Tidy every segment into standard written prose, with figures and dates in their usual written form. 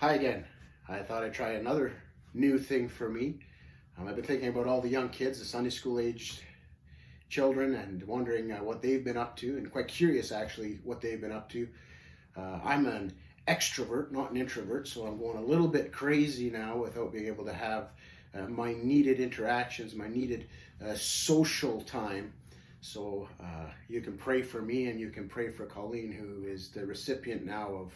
Hi again. I thought I'd try another new thing for me. I've been thinking about all the young kids, the Sunday school aged children, and wondering what they've been up to, and quite curious actually what they've been up to. I'm an extrovert, not an introvert, so I'm going a little bit crazy now without being able to have my needed interactions, my needed social time. So you can pray for me, and you can pray for Colleen, who is the recipient now of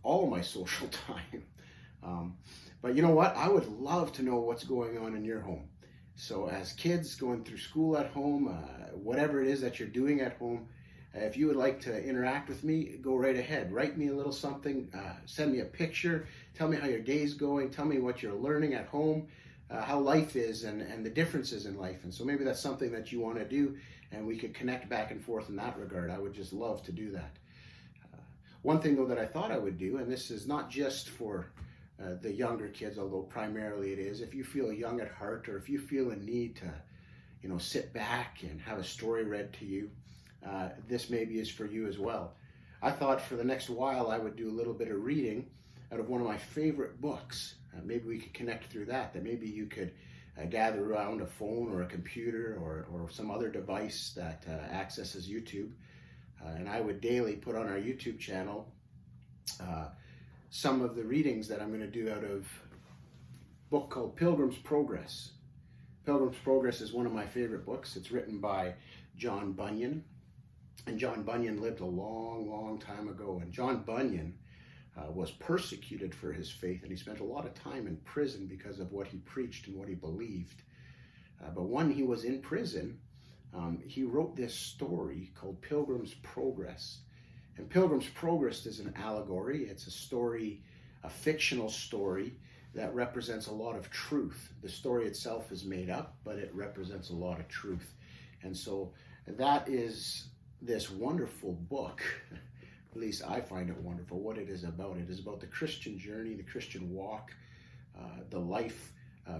all my social time. But you know what? I would love to know what's going on in your home. So as kids going through school at home, whatever it is that you're doing at home, if you would like to interact with me, go right ahead. Write me a little something, send me a picture, tell me how your day's going, tell me what you're learning at home, how life is and the differences in life. And so maybe that's something that you want to do, and we could connect back and forth in that regard. I would just love to do that. One thing though that I thought I would do, and this is not just for the younger kids, although primarily it is, if you feel young at heart, or if you feel a need to, sit back and have a story read to you, this maybe is for you as well. I thought for the next while I would do a little bit of reading out of one of my favorite books. Maybe we could connect through that maybe you could gather around a phone or a computer or some other device that accesses YouTube. And I would daily put on our YouTube channel some of the readings that I'm going to do out of a book called Pilgrims Progress. Pilgrims Progress is one of my favorite books. It's written by John Bunyan. And John Bunyan lived a long, long time ago. And John Bunyan was persecuted for his faith, and he spent a lot of time in prison because of what he preached and what he believed. But when he was in prison, he wrote this story called Pilgrims Progress. And Pilgrims Progress is an allegory. It's a story, a fictional story that represents a lot of truth. The story itself is made up, but it represents a lot of truth. And so that is this wonderful book. At least I find it wonderful what it is about. It is about the Christian journey, the Christian walk, the life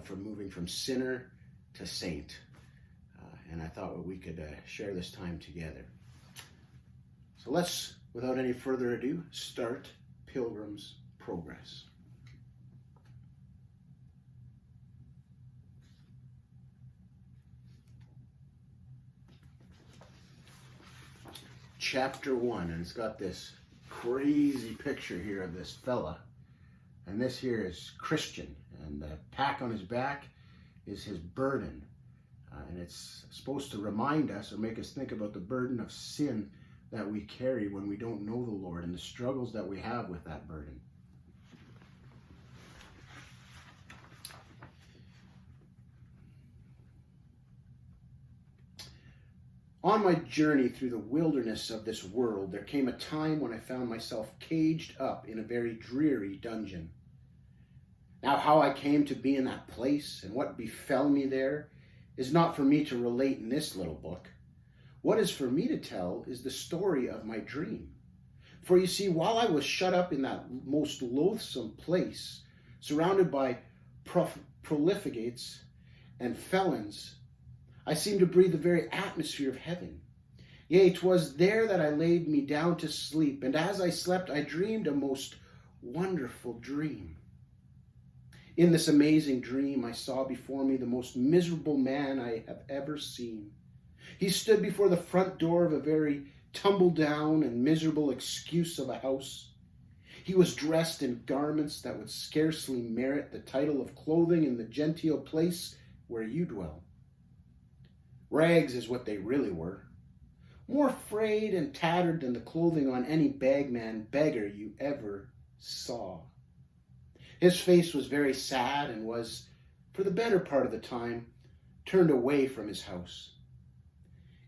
from moving from sinner to saint. And I thought we could share this time together. So let's, without any further ado, start Pilgrim's Progress. Chapter 1, and it's got this crazy picture here of this fella. And this here is Christian, and the pack on his back is his burden. And it's supposed to remind us or make us think about the burden of sin that we carry when we don't know the Lord, and the struggles that we have with that burden. On my journey through the wilderness of this world, there came a time when I found myself caged up in a very dreary dungeon. Now, how I came to be in that place and what befell me there is not for me to relate in this little book. What is for me to tell is the story of my dream. For you see, while I was shut up in that most loathsome place, surrounded by profligates and felons, I seemed to breathe the very atmosphere of heaven. Yea, 'twas there that I laid me down to sleep, and as I slept I dreamed a most wonderful dream. In this amazing dream, I saw before me the most miserable man I have ever seen. He stood before the front door of a very tumble-down and miserable excuse of a house. He was dressed in garments that would scarcely merit the title of clothing in the genteel place where you dwell. Rags is what they really were, more frayed and tattered than the clothing on any bagman beggar you ever saw. His face was very sad and was, for the better part of the time, turned away from his house.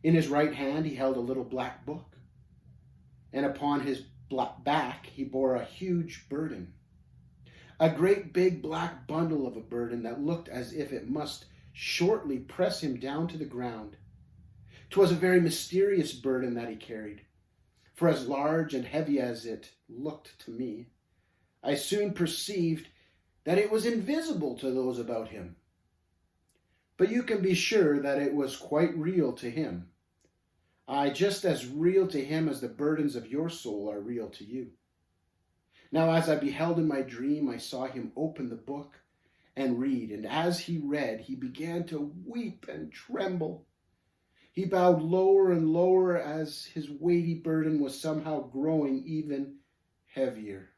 In his right hand he held a little black book, and upon his back he bore a huge burden. A great big black bundle of a burden that looked as if it must shortly press him down to the ground. 'Twas a very mysterious burden that he carried, for as large and heavy as it looked to me, I soon perceived that it was invisible to those about him. But you can be sure that it was quite real to him. Just as real to him as the burdens of your soul are real to you. Now as I beheld in my dream, I saw him open the book and read, and as he read, he began to weep and tremble. He bowed lower and lower as his weighty burden was somehow growing even heavier.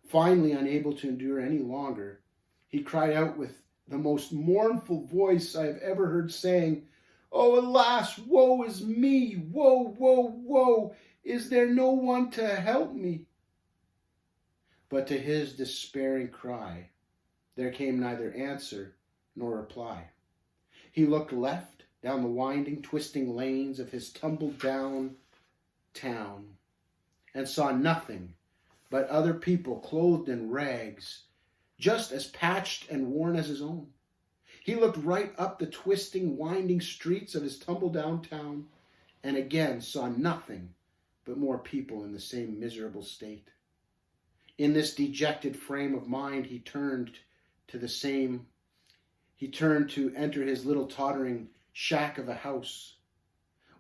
Finally, unable to endure any longer, he cried out with the most mournful voice I have ever heard, saying, "Oh, alas, woe is me! Woe, woe, woe! Is there no one to help me?" But to his despairing cry, there came neither answer nor reply. He looked left, down the winding, twisting lanes of his tumbled-down town, and saw nothing but other people clothed in rags, just as patched and worn as his own. He looked right up the twisting, winding streets of his tumble-down town, and again saw nothing but more people in the same miserable state. In this dejected frame of mind, he turned to enter his little tottering shack of a house.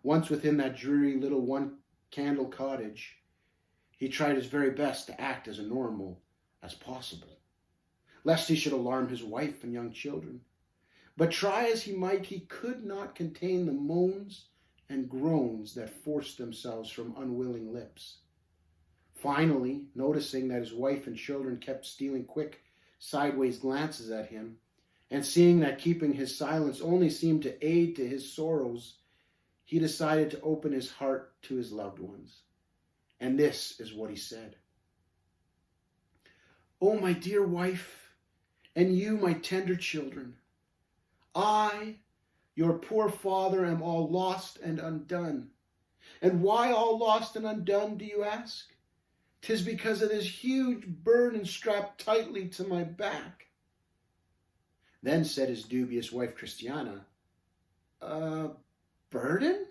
Once within that dreary little one-candle cottage, he tried his very best to act as normal as possible, lest he should alarm his wife and young children. But try as he might, he could not contain the moans and groans that forced themselves from unwilling lips. Finally, noticing that his wife and children kept stealing quick, sideways glances at him, and seeing that keeping his silence only seemed to aid to his sorrows, he decided to open his heart to his loved ones. And this is what he said. "Oh, my dear wife, and you, my tender children, I, your poor father, am all lost and undone. And why all lost and undone, do you ask? 'Tis because of this huge burden strapped tightly to my back." Then said his dubious wife Christiana, "Burden?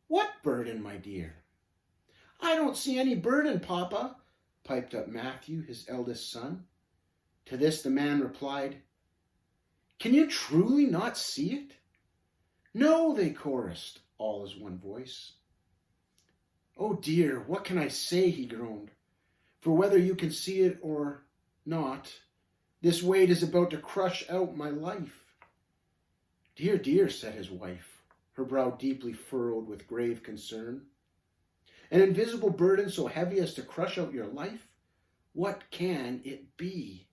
What burden, my dear?" "I don't see any burden, Papa," piped up Matthew, his eldest son. To this the man replied, "Can you truly not see it?" "No," they chorused, all as one voice. "Oh dear, what can I say?" he groaned. "For whether you can see it or not, this weight is about to crush out my life." "Dear, dear," said his wife, her brow deeply furrowed with grave concern. "An invisible burden so heavy as to crush out your life? What can it be?"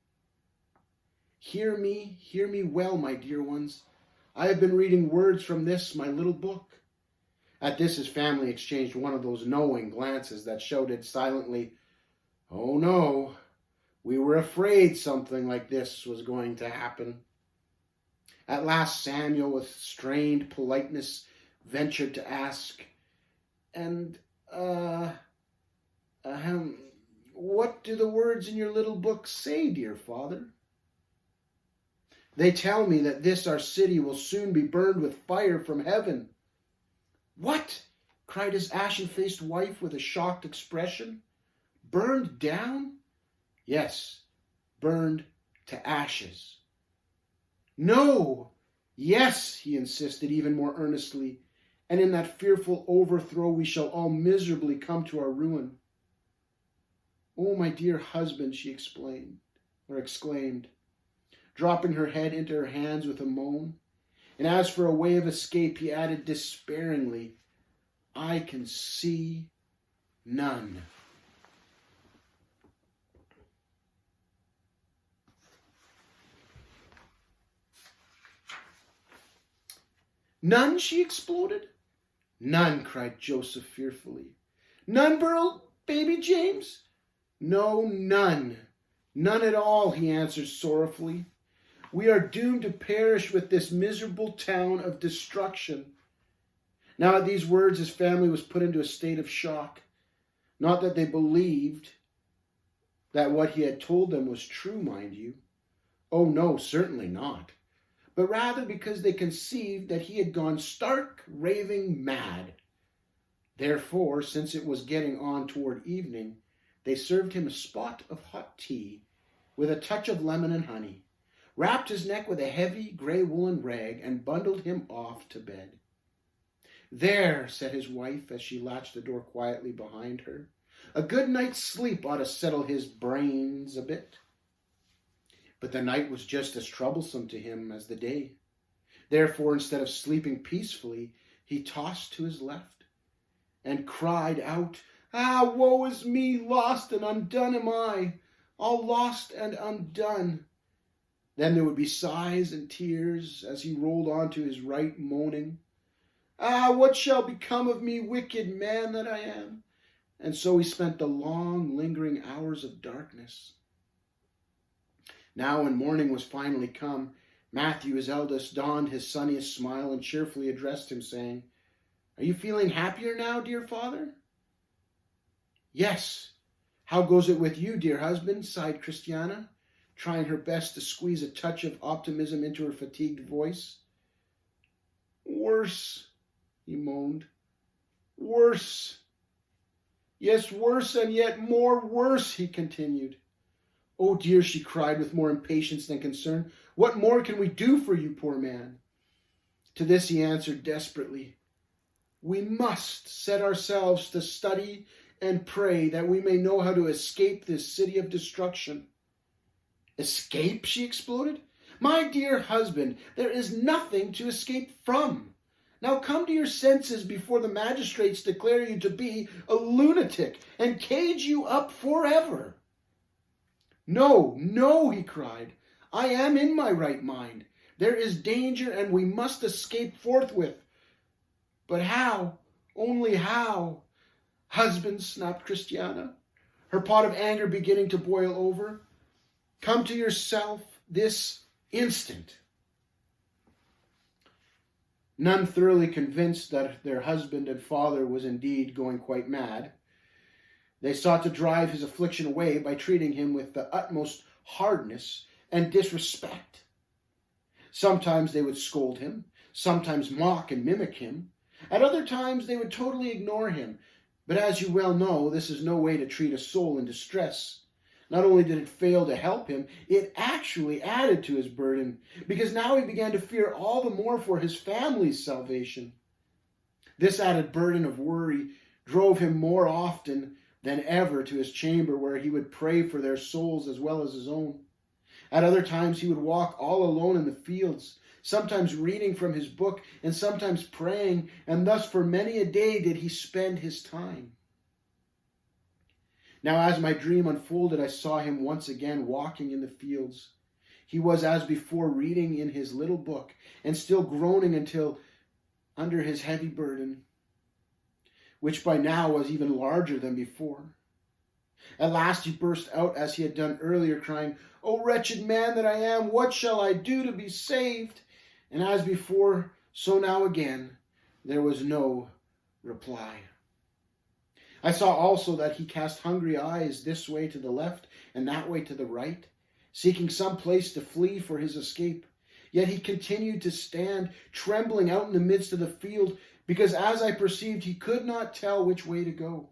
Hear me well, my dear ones. I have been reading words from this, my little book." At this his family exchanged one of those knowing glances that shouted silently, "Oh no, we were afraid something like this was going to happen." At last Samuel, with strained politeness, ventured to ask, "And, what do the words in your little book say, dear father?" "They tell me that this our city will soon be burned with fire from heaven." "What?" cried his ashen-faced wife with a shocked expression. "Burned down?" "Yes, burned to ashes." "No!" "Yes," he insisted even more earnestly, "and in that fearful overthrow we shall all miserably come to our ruin." "Oh, my dear husband," she exclaimed, dropping her head into her hands with a moan. And as for a way of escape, he added despairingly, "I can see none." "None?" she exploded. "None," cried Joseph fearfully. "None, baby James?" "No, none. None at all," he answered sorrowfully. "We are doomed to perish with this miserable town of destruction." Now at these words his family was put into a state of shock. Not that they believed that what he had told them was true, mind you. Oh no, certainly not. But rather because they conceived that he had gone stark, raving mad. Therefore, since it was getting on toward evening, they served him a spot of hot tea with a touch of lemon and honey, wrapped his neck with a heavy grey woolen rag, and bundled him off to bed. "There," said his wife as she latched the door quietly behind her, A good night's sleep ought to settle his brains a bit. But the night was just as troublesome to him as the day. Therefore, instead of sleeping peacefully, he tossed to his left and cried out, "Ah, woe is me, lost and undone am I, all lost and undone." Then there would be sighs and tears as he rolled on to his right, moaning, "Ah, what shall become of me, wicked man that I am?" And so he spent the long, lingering hours of darkness. Now, when morning was finally come, Matthew, his eldest, donned his sunniest smile and cheerfully addressed him, saying, "Are you feeling happier now, dear father?" "Yes. How goes it with you, dear husband?" sighed Christiana, trying her best to squeeze a touch of optimism into her fatigued voice. "Worse," he moaned. "Worse. Yes, worse and yet more worse," he continued. "Oh dear," she cried with more impatience than concern. "What more can we do for you, poor man?" To this he answered desperately, "We must set ourselves to study and pray that we may know how to escape this city of destruction." "Escape?" she exploded. "My dear husband, there is nothing to escape from. Now come to your senses before the magistrates declare you to be a lunatic and cage you up forever." "No, no," he cried. "I am in my right mind. There is danger and we must escape forthwith. But how? Only how?" "Husband," snapped Christiana, her pot of anger beginning to boil over, "come to yourself this instant." None thoroughly convinced that their husband and father was indeed going quite mad, they sought to drive his affliction away by treating him with the utmost hardness and disrespect. Sometimes they would scold him, sometimes mock and mimic him. At other times they would totally ignore him. But as you well know, this is no way to treat a soul in distress. Not only did it fail to help him, it actually added to his burden, because now he began to fear all the more for his family's salvation. This added burden of worry drove him more often than ever to his chamber, where he would pray for their souls as well as his own. At other times he would walk all alone in the fields, sometimes reading from his book and sometimes praying, and thus for many a day did he spend his time. Now as my dream unfolded, I saw him once again walking in the fields. He was as before reading in his little book and still groaning until under his heavy burden, which by now was even larger than before. At last he burst out as he had done earlier, crying, "O wretched man that I am, what shall I do to be saved?" And as before, so now again, there was no reply. I saw also that he cast hungry eyes this way to the left and that way to the right, seeking some place to flee for his escape. Yet he continued to stand, trembling out in the midst of the field, because as I perceived, he could not tell which way to go.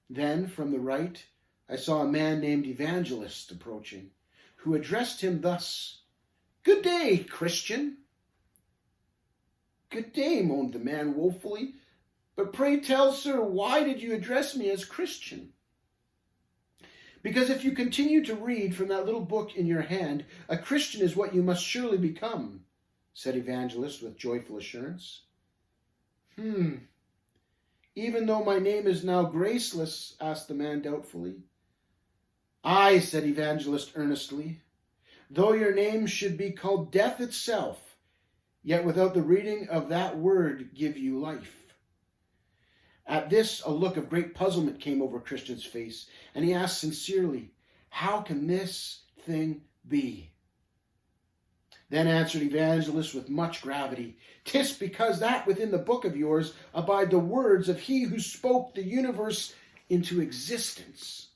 Then, from the right, I saw a man named Evangelist approaching, who addressed him thus, "Good day, Christian." "Good day," moaned the man woefully. "But pray tell, sir, why did you address me as Christian?" "Because if you continue to read from that little book in your hand, a Christian is what you must surely become," said Evangelist with joyful assurance. "Even though my name is now Graceless?" asked the man doubtfully. "Aye," said Evangelist earnestly, "though your name should be called Death itself, yet without the reading of that word give you life." At this, a look of great puzzlement came over Christian's face, and he asked sincerely, "How can this thing be?" Then answered Evangelist with much gravity, "'Tis because that within the book of yours abide the words of he who spoke the universe into existence."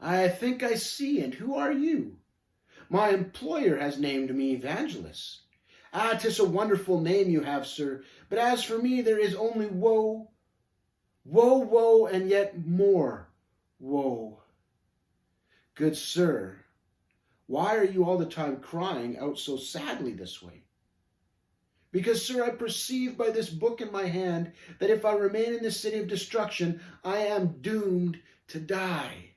"I think I see, and who are you?" "My employer has named me Evangelist." "Ah, 'tis a wonderful name you have, sir, but as for me, there is only woe, woe, woe, and yet more woe." "Good sir, why are you all the time crying out so sadly this way?" Because, sir, I perceive by this book in my hand that if I remain in this city of destruction, I am doomed to die.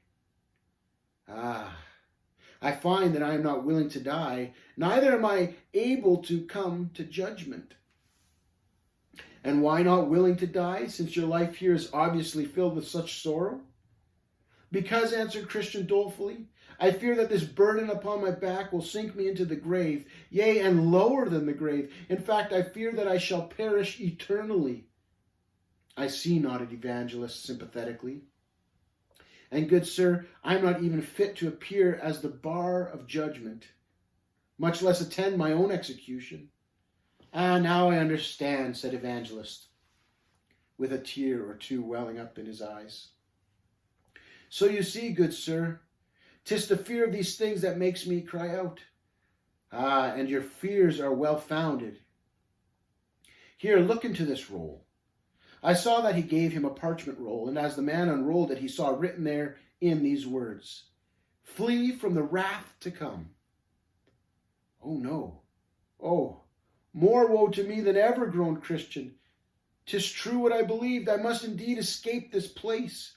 I find that I am not willing to die, neither am I able to come to judgment. And why not willing to die, since your life here is obviously filled with such sorrow? Because, answered Christian dolefully, I fear that this burden upon my back will sink me into the grave, yea, and lower than the grave. In fact, I fear that I shall perish eternally. I see, nodded Evangelist sympathetically. And good sir, I am not even fit to appear as the bar of judgment, much less attend my own execution. Now I understand, said Evangelist, with a tear or two welling up in his eyes. So you see, good sir, 'tis the fear of these things that makes me cry out. And your fears are well founded. Here, look into this roll. I saw that he gave him a parchment roll, and as the man unrolled it, he saw written therein these words, Flee from the wrath to come. Oh no, oh, more woe to me than ever, groaned Christian. 'Tis true what I believed, I must indeed escape this place.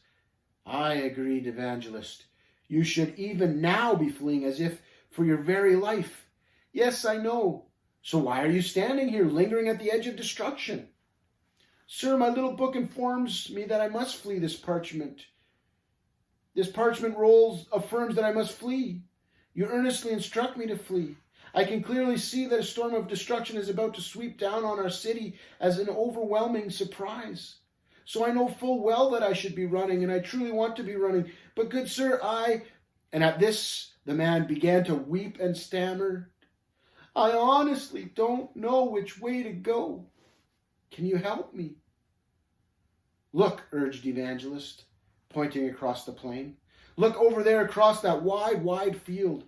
Aye, agreed Evangelist. You should even now be fleeing as if for your very life. Yes, I know. So why are you standing here, lingering at the edge of destruction? Sir, my little book informs me that I must flee this parchment. This parchment roll affirms that I must flee. You earnestly instruct me to flee. I can clearly see that a storm of destruction is about to sweep down on our city as an overwhelming surprise. So I know full well that I should be running, and I truly want to be running. But good sir, And at this the man began to weep and stammer, I honestly don't know which way to go. Can you help me? Look, urged Evangelist, pointing across the plain. Look over there across that wide, wide field.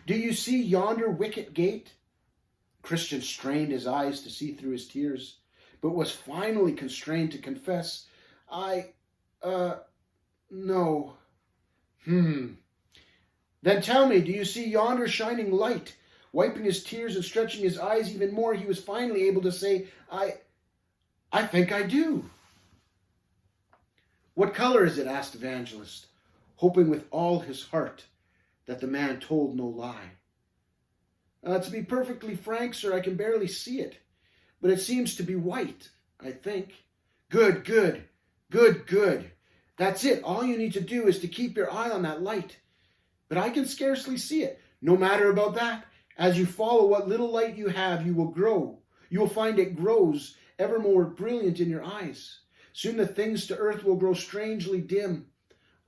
Do you see yonder wicket gate? Christian strained his eyes to see through his tears, but was finally constrained to confess, no. Then tell me, do you see yonder shining light? Wiping his tears and stretching his eyes even more, he was finally able to say, I think I do. What color is it? Asked Evangelist, hoping with all his heart that the man told no lie. To be perfectly frank, sir, I can barely see it, but it seems to be white, I think. Good. That's it. All you need to do is to keep your eye on that light. But I can scarcely see it. No matter about that. As you follow what little light you have, you will grow. You will find it grows ever more brilliant in your eyes. Soon the things to earth will grow strangely dim.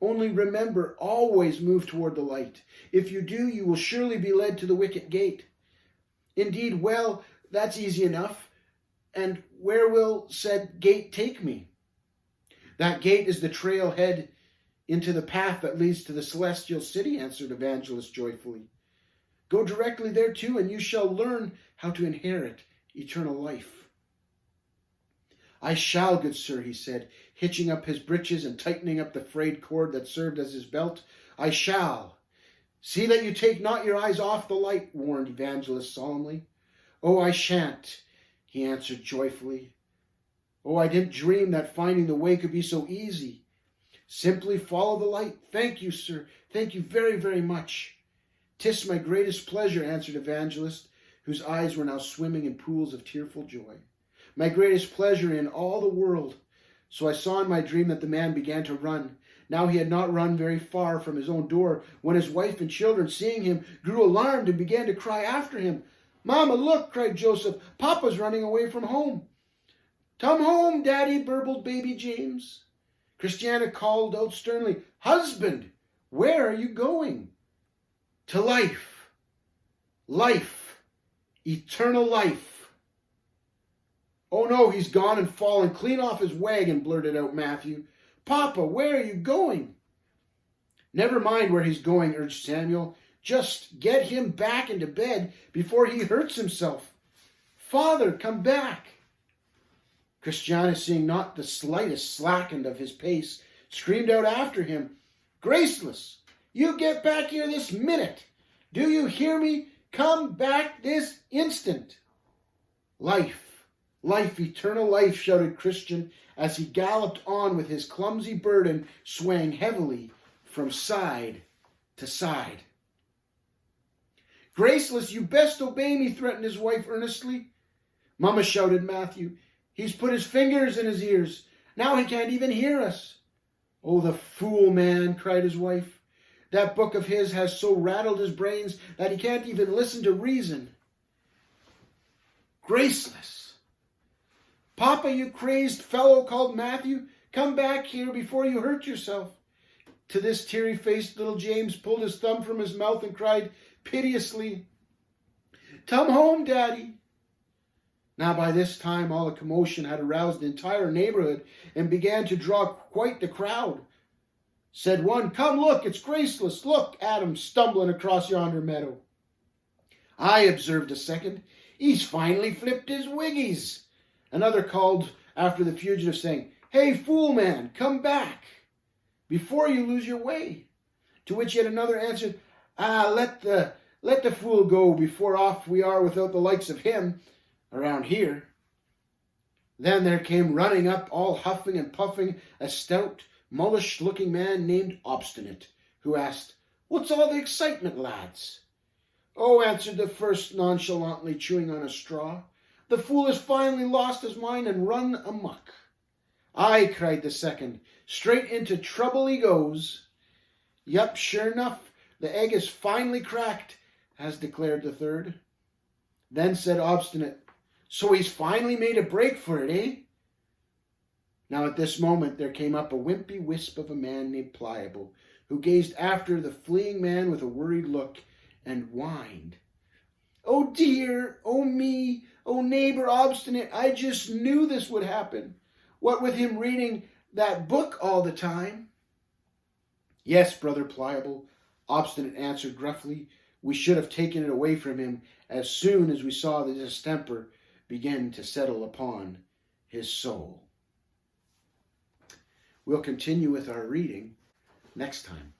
Only remember, always move toward the light. If you do, you will surely be led to the wicket gate. Indeed, well, that's easy enough. And where will said gate take me? That gate is the trailhead into the path that leads to the celestial city, answered Evangelist joyfully. Go directly there too, and you shall learn how to inherit eternal life. I shall, good sir, he said, hitching up his breeches and tightening up the frayed cord that served as his belt. I shall. See that you take not your eyes off the light, warned Evangelist solemnly. Oh, I shan't, he answered joyfully. Oh, I didn't dream that finding the way could be so easy. Simply follow the light. Thank you, sir. Thank you very, very much. 'Tis my greatest pleasure, answered Evangelist, whose eyes were now swimming in pools of tearful joy. My greatest pleasure in all the world. So I saw in my dream that the man began to run. Now he had not run very far from his own door, when his wife and children, seeing him, grew alarmed and began to cry after him. Mama, look, cried Joseph, Papa's running away from home. Come home, Daddy, burbled baby James. Christiana called out sternly, Husband, where are you going? To life. Life. Eternal life. Oh no, he's gone and fallen clean off his wagon, blurted out Matthew. Papa, where are you going? Never mind where he's going, urged Samuel. Just get him back into bed before he hurts himself. Father, come back. Christiana, seeing not the slightest slackened of his pace, screamed out after him, Graceless, you get back here this minute. Do you hear me? Come back this instant. Life. Life, eternal life, shouted Christian as he galloped on with his clumsy burden swaying heavily from side to side. Graceless, you best obey me, threatened his wife earnestly. Mama, shouted Matthew. He's put his fingers in his ears. Now he can't even hear us. Oh, the fool man, cried his wife. That book of his has so rattled his brains that he can't even listen to reason. Graceless. Papa, you crazed fellow, called Matthew. Come back here before you hurt yourself. To this teary-faced little James pulled his thumb from his mouth and cried piteously, Come home, Daddy. Now by this time all the commotion had aroused the entire neighborhood and began to draw quite the crowd. Said one, Come look, it's Graceless. Look, Adam stumbling across yonder meadow. I observed a second. He's finally flipped his wiggies. Another called after the fugitive saying, Hey, fool man, come back before you lose your way. To which yet another answered, let the fool go before off we are without the likes of him around here. Then there came running up, all huffing and puffing, a stout, mullish-looking man named Obstinate, who asked, What's all the excitement, lads? Oh, answered the first nonchalantly, chewing on a straw. The fool has finally lost his mind and run amuck. Aye, cried the second, straight into trouble he goes. Yup, sure enough, the egg is finally cracked, has declared the third. Then said Obstinate, So he's finally made a break for it, eh? Now at this moment there came up a wimpy wisp of a man named Pliable, who gazed after the fleeing man with a worried look and whined. Oh dear, oh me, oh neighbor Obstinate, I just knew this would happen. What with him reading that book all the time? Yes, brother Pliable, Obstinate answered gruffly. We should have taken it away from him as soon as we saw the distemper begin to settle upon his soul. We'll continue with our reading next time.